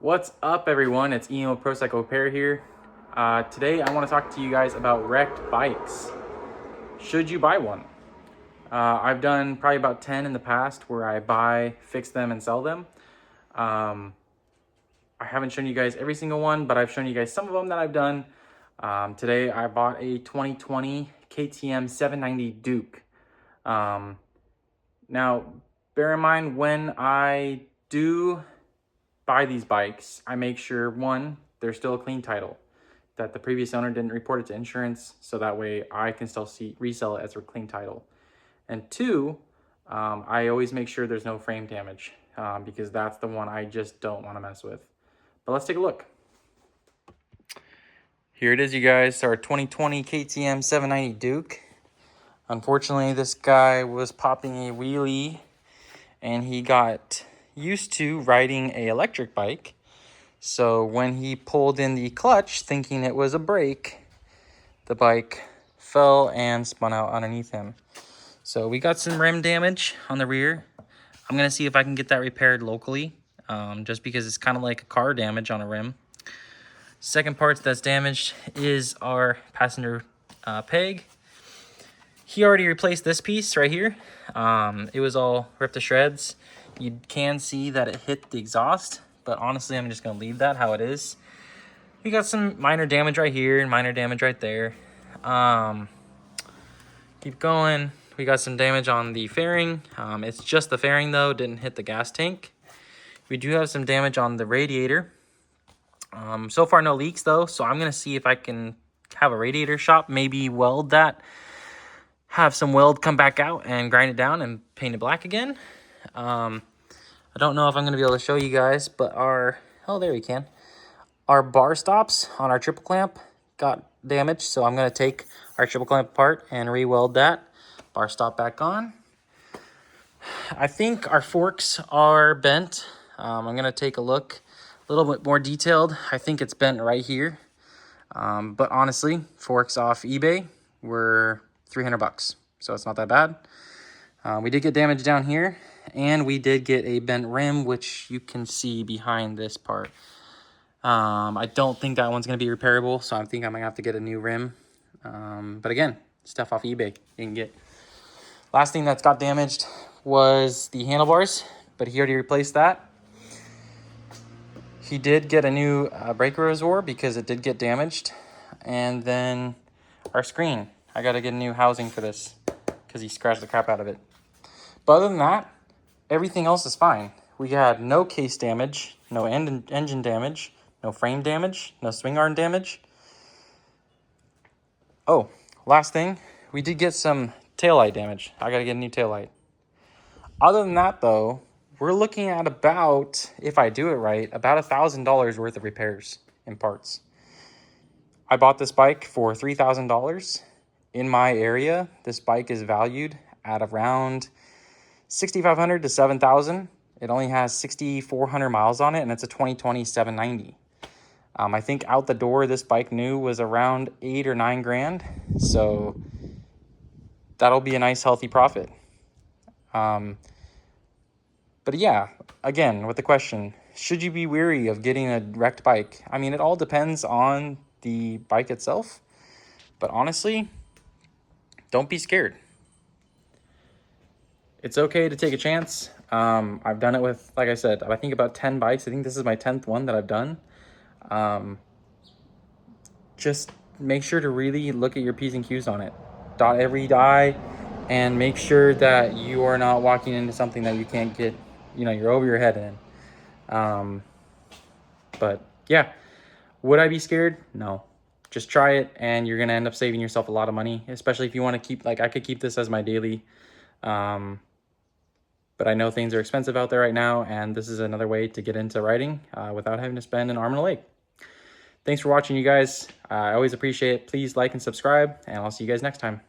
What's up, everyone? It's Emo Pro Cycle Repair here. Today I want to talk to you guys about wrecked bikes. Should you buy one? I've done probably about 10 in the past where I buy, fix them, and sell them. I haven't shown you guys every single one, but I've shown you guys some of them that I've done. Today I bought a 2020 KTM 790 Duke. Now, bear in mind, when I do buy these bikes, I make sure, one, there's still a clean title, that the previous owner didn't report it to insurance, so that way I can still resell it as a clean title. And two, I always make sure there's no frame damage, because that's the one I just don't want to mess with. But let's take a look. Here it is, you guys, our 2020 KTM 790 Duke. Unfortunately, this guy was popping a wheelie and he got used to riding an electric bike. So when he pulled in the clutch thinking it was a brake, the bike fell and spun out underneath him. So we got some rim damage on the rear. I'm gonna see if I can get that repaired locally, just because it's kind of like a car damage on a rim. Second part that's damaged is our passenger peg. He already replaced this piece right here. It was all ripped to shreds. You can see that it hit the exhaust, but honestly, I'm just gonna leave that how it is. We got some minor damage right here and minor damage right there. Keep going. We got some damage on the fairing. It's just the fairing though, didn't hit the gas tank. We do have some damage on the radiator. So far no leaks though, so I'm gonna see if I can have a radiator shop, maybe weld that, have some weld come back out and grind it down and paint it black again. I don't know if I'm gonna be able to show you guys, but oh, there you can. Our bar stops on our triple clamp got damaged, so I'm gonna take our triple clamp apart and re-weld that. Bar stop back on. I think our forks are bent. I'm gonna take a look, a little bit more detailed. I think it's bent right here. But honestly, forks off eBay were 300 bucks, so it's not that bad. We did get damage down here, and we did get a bent rim, which you can see behind this part. I don't think that one's going to be repairable, so I think I might have to get a new rim. But again, stuff off eBay you can get. Last thing that's got damaged was the handlebars, but he already replaced that. He did get a new brake reservoir because it did get damaged. And then our screen. I got to get a new housing for this because he scratched the crap out of it. But other than that, everything else is fine. We had no case damage, no engine damage, no frame damage, no swing arm damage. Oh, last thing, we did get some taillight damage. I got to get a new taillight. Other than that, though, we're looking at about, if I do it right, about $1,000 worth of repairs and parts. I bought this bike for $3,000. In my area, this bike is valued at around $6,500 to $7,000. It only has 6,400 miles on it, and it's a 2020 790. I think out the door, this bike new was around 8 or 9 grand. So that'll be a nice, healthy profit. But yeah, again, with the question, should you be weary of getting a wrecked bike? I mean, it all depends on the bike itself. But honestly, don't be scared. It's okay to take a chance. I've done it with, like I said, I think about 10 bikes. I think this is my 10th one that I've done. Just make sure to really look at your P's and Q's on it. Dot every I, and make sure that you are not walking into something that you can't get, you're over your head in. But yeah, would I be scared? No. Just try it, and you're going to end up saving yourself a lot of money, especially if you want to keep, I could keep this as my daily. But I know things are expensive out there right now, and this is another way to get into riding without having to spend an arm and a leg. Thanks for watching, you guys. I always appreciate it. Please like and subscribe, and I'll see you guys next time.